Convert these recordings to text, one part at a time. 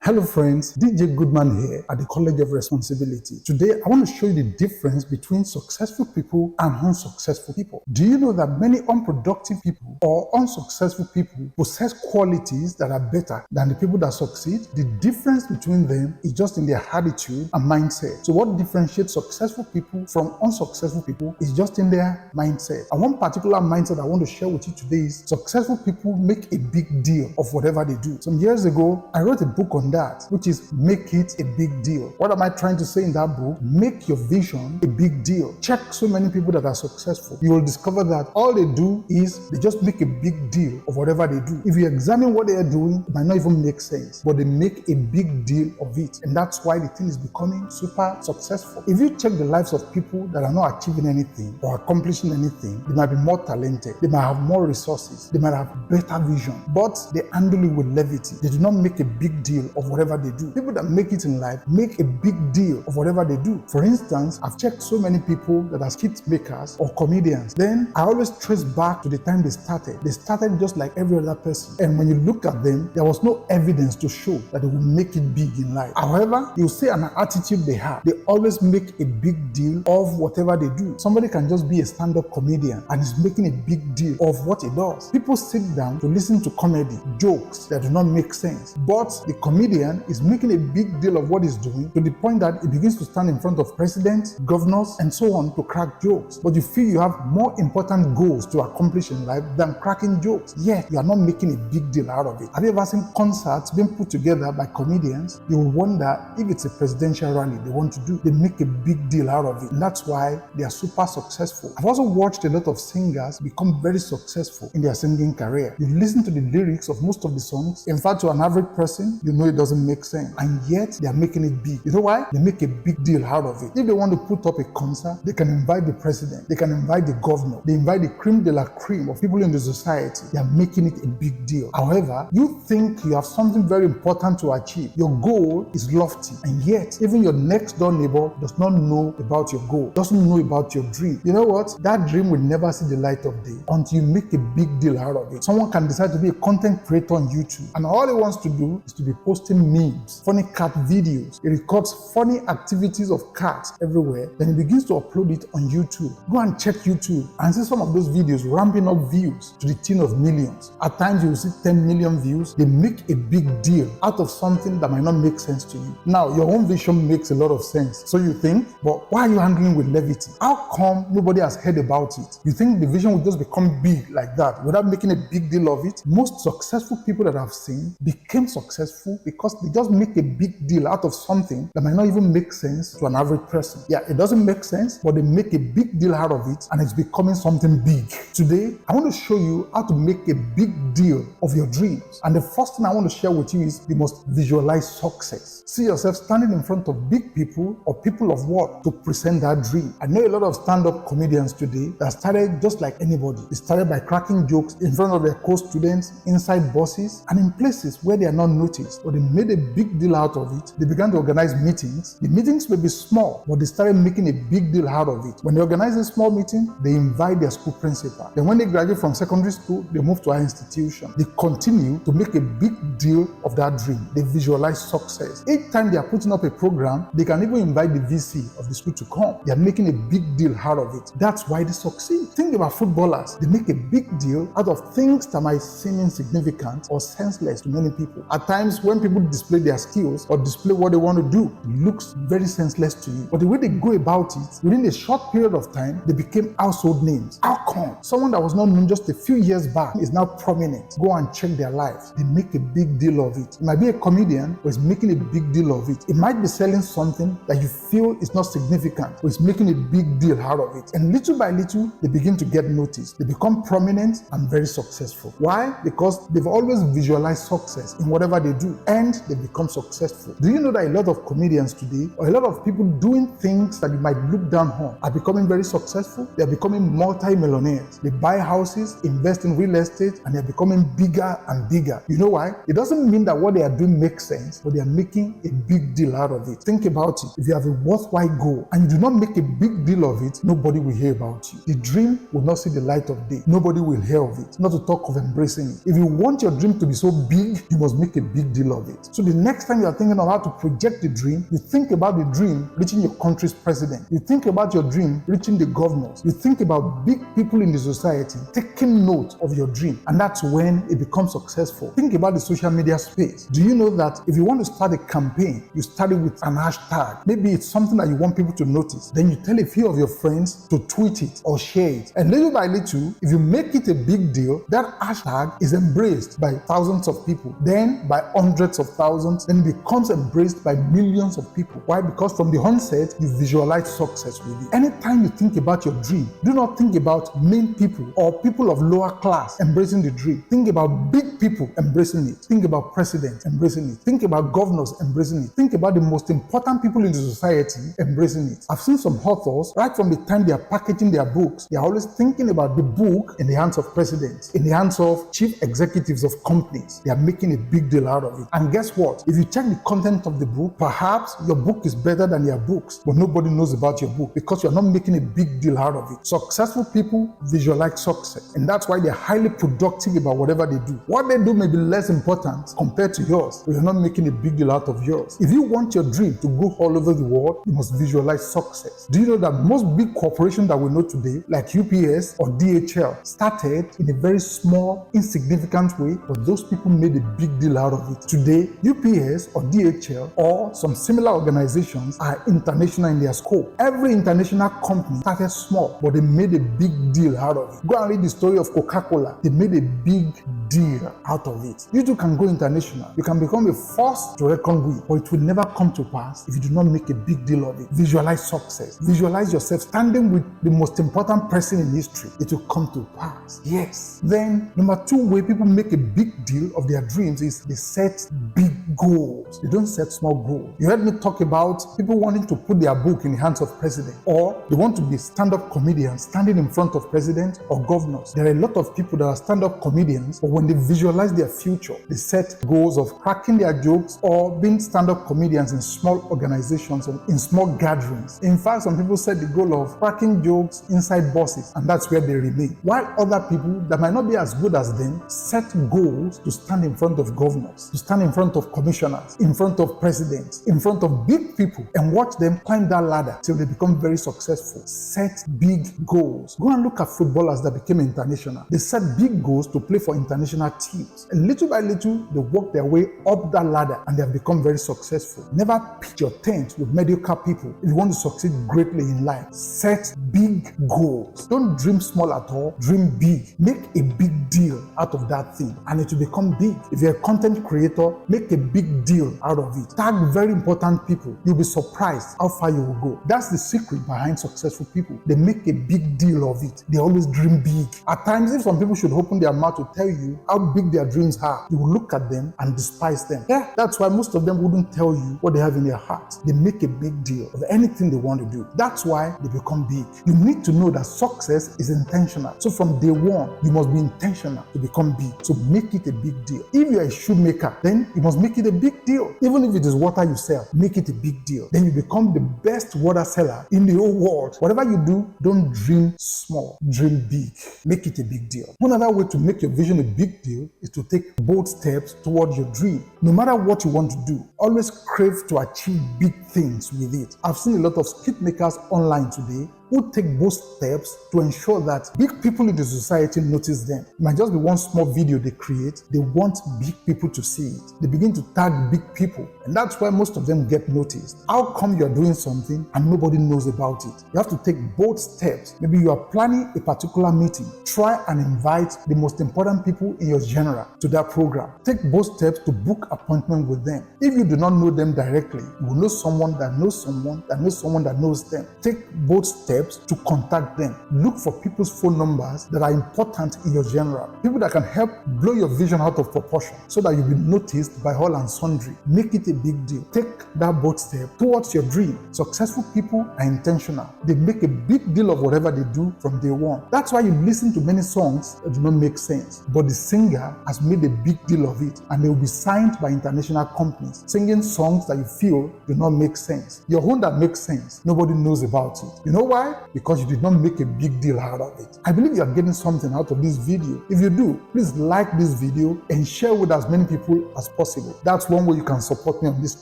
Hello friends, DJ Goodman here at the College of Responsibility. Today I want to show you the difference between successful people and unsuccessful people. Do you know that many unproductive people or unsuccessful people possess qualities that are better than the people that succeed? The difference between them is just in their attitude and mindset. So what differentiates successful people from unsuccessful people is just in their mindset. And one particular mindset I want to share with you today is successful people make a big deal of whatever they do. Some years ago, I wrote a book on that, which is make it a big deal. What am I trying to say in that book? Make your vision a big deal. Check so many people that are successful. You will discover that all they do is they just make a big deal of whatever they do. If you examine what they are doing, it might not even make sense, but they make a big deal of it. And that's why the thing is becoming super successful. If you check the lives of people that are not achieving anything or accomplishing anything, they might be more talented, they might have more resources, they might have better vision, but they handle it with levity. They do not make a big deal of whatever they do. People that make it in life make a big deal of whatever they do. For instance, I've checked so many people that are skit makers or comedians. Then I always trace back to the time they started. They started just like every other person. And when you look at them, there was no evidence to show that they will make it big in life. However, you see an attitude they have. They always make a big deal of whatever they do. Somebody can just be a stand-up comedian and is making a big deal of what he does. People sit down to listen to comedy, jokes that do not make sense. But the comedian is making a big deal of what he's doing to the point that he begins to stand in front of presidents, governors, and so on to crack jokes. But you feel you have more important goals to accomplish in life than cracking jokes. Yet you are not making a big deal out of it. Have you ever seen concerts being put together by comedians? You will wonder if it's a presidential rally they want to do. They make a big deal out of it. And that's why they are super successful. I've also watched a lot of singers become very successful in their singing career. You listen to the lyrics of most of the songs. In fact, to an average person, you know it doesn't make sense. And yet they are making it big. You know why? They make a big deal out of it. If they want to put up a concert, they can invite the president, they can invite the governor, they invite the creme de la creme of people in the society. They are making it a big deal. However, you think you have something very important to achieve. Your goal is lofty, and yet even your next door neighbor does not know about your goal, doesn't know about your dream. You know what? That dream will never see the light of day until you make a big deal out of it. Someone can decide to be a content creator on YouTube, and all he wants to do is to be posting memes, funny cat videos. He records funny activities of cats everywhere. Then he begins to upload it on YouTube. Go and check YouTube and see some of those videos ramping up views to the tune of millions. At times you will see 10 million views. They make a big deal out of something that might not make sense to you. Now, your own vision makes a lot of sense. So you think, but why are you handling with levity? How come nobody has heard about it? You think the vision will just become big like that without making a big deal of it? Most successful people that I've seen became successful because they just make a big deal out of something that might not even make sense to an average person. Yeah, it doesn't make sense, but they make a big deal out of it and it's becoming something big. Today, I want to show you how to make a big deal of your dreams. And the first thing I want to share with you is you must visualize success. See yourself standing in front of big people or people of work to present that dream. I know a lot of stand-up comedians today that started just like anybody. They started by cracking jokes in front of their co-students, inside buses, and in places where they are not noticed, but they made a big deal out of it. They began to organize meetings. The meetings may be small, but they started making a big deal out of it. When they organize a small meeting, they invite their school principal. Then when they graduate from secondary school, they move to our institution. They continue to make a big deal of that dream. They visualize success. Each time they are putting up a program, they can even invite the VC of the school to come. They are making a big deal out of it. That's why they succeed. Think about footballers. They make a big deal out of things that might seem insignificant or senseless to many people. At times, when people display their skills or display what they want to do, it looks very senseless to you. But the way they go about it, within a short period of time, they became household names. How come? Someone that was not known just a few years back is now prominent. Go and check their lives. They make a big deal of it. It might be a comedian who is making a big deal of it. It might be selling something that you feel is not significant, but is making a big deal out of it. And little by little, they begin to get noticed. They become prominent and very successful. Why? Because they've always visualized success in whatever they do, and they become successful. Do you know that a lot of comedians today, or a lot of people doing things that you might look down on, are becoming very successful? They are becoming multi-millionaires. They buy houses, invest in real estate, and they are becoming bigger and bigger. You know why? It doesn't mean that what they are doing makes sense, but they are making a big deal out of it. Think about it. If you have a worthwhile goal and you do not make a big deal of it, nobody will hear about you. The dream will not see the light of day. Nobody will hear of it, not to talk of embracing it. If you want your dream to be so big, you must make a big deal of it. it. So the next time you are thinking of how to project the dream, you think about the dream reaching your country's president. You think about your dream reaching the governors. You think about big people in the society taking note of your dream, and that's when it becomes successful. Think about the social media space. Do you know that if you want to start a campaign, you start it with an hashtag? Maybe it's something that you want people to notice. Then you tell a few of your friends to tweet it or share it. And little by little, if you make it a big deal, that hashtag is embraced by thousands of people, then by hundreds of thousands, then it becomes embraced by millions of people. Why? Because from the onset, you visualize success with it. Anytime you think about your dream, do not think about main people or people of lower class embracing the dream. Think about big people embracing it. Think about presidents embracing it. Think about governors embracing it. Think about the most important people in the society embracing it. I've seen some authors, right from the time they are packaging their books, they are always thinking about the book in the hands of presidents, in the hands of chief executives of companies. They are making a big deal out of it. And guess what? If you check the content of the book, perhaps your book is better than their books, but nobody knows about your book because you're not making a big deal out of it. Successful people visualize success, and that's why they're highly productive about whatever they do. What they do may be less important compared to yours, but you're not making a big deal out of yours. If you want your dream to go all over the world, you must visualize success. Do you know that most big corporations that we know today, like UPS or DHL, started in a very small, insignificant way, but those people made a big deal out of it. Today, UPS or DHL or some similar organizations are international in their scope. Every international company started small, but they made a big deal out of it. Go and read the story of Coca-Cola. They made a big deal out of it. You too can go international. You can become a force to reckon with, but it will never come to pass if you do not make a big deal of it. Visualize success. Visualize yourself standing with the most important person in history. It will come to pass. Yes. Then, number two way people make a big deal of their dreams is they set big goals. They don't set small goals. You heard me talk about people wanting to put their book in the hands of president, or they want to be stand-up comedians standing in front of president or governors. There are a lot of people that are stand-up comedians, but when they visualize their future, they set goals of cracking their jokes or being stand-up comedians in small organizations and in small gatherings. In fact, some people set the goal of cracking jokes inside buses, and that's where they remain. While other people that might not be as good as them set goals to stand in front of governors, to stand in front of commissioners, in front of presidents, in front of big people, and watch them climb that ladder till they become very successful. Set big goals. Go and look at footballers that became international. They set big goals to play for international teams. And little by little, they work their way up that ladder and they have become very successful. Never pitch your tent with mediocre people if you want to succeed greatly in life. Set big goals. Don't dream small at all. Dream big. Make a big deal out of that thing and it will become big. If you're a content creator, make a big deal out of it. Tag very important people. You'll be surprised how far you will go. That's the secret behind successful people. They make a big deal of it. They always dream big. At times, if some people should open their mouth to tell you how big their dreams are, you will look at them and despise them. Yeah, that's why most of them wouldn't tell you what they have in their heart. They make a big deal of anything they want to do. That's why they become big. You need to know that success is intentional. So from day one, you must be intentional to become big. So make it a big deal. If you're a shoemaker, then you must make it a big deal. Even if it is water you sell, make it a big deal. Then you become the best water seller in the whole world. Whatever you do, don't dream small. Dream big. Make it a big deal. One other way to make your vision a big deal is to take bold steps towards your dream. No matter what you want to do, always crave to achieve big things with it. I've seen a lot of skit makers online today who take bold steps to ensure that big people in the society notice them. It might just be one small video they create. They want big people to see it. They begin to tag big people, and that's why most of them get noticed. How come you're doing something and nobody knows about it? You have to take bold steps. Maybe you are planning a particular meeting. Try and invite the most important people in your genre to that program. Take bold steps to book appointment with them. If you do not know them directly, you will know someone that knows someone that knows someone that knows them. Take bold steps to contact them. Look for people's phone numbers that are important in your genre. People that can help blow your vision out of proportion so that you'll be noticed by all and sundry. Make it a big deal. Take that bold step towards your dream. Successful people are intentional. They make a big deal of whatever they do from day one. That's why you listen to many songs that do not make sense, but the singer has made a big deal of it, and they will be signed by international companies singing songs that you feel do not make sense. Your own that makes sense, nobody knows about it. You know why? Why? Because you did not make a big deal out of it. I believe you are getting something out of this video. If you do, please like this video and share with as many people as possible. That's one way you can support me on this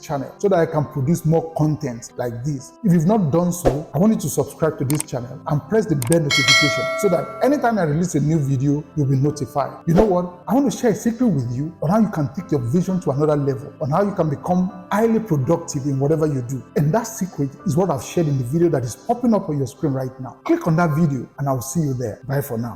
channel so that I can produce more content like this. If you've not done so, I want you to subscribe to this channel and press the bell notification so that anytime I release a new video, you'll be notified. You know what? I want to share a secret with you on how you can take your vision to another level, on how you can become highly productive in whatever you do. And that secret is what I've shared in the video that is popping up on your screen right now. Click on that video and I'll see you there. Bye for now.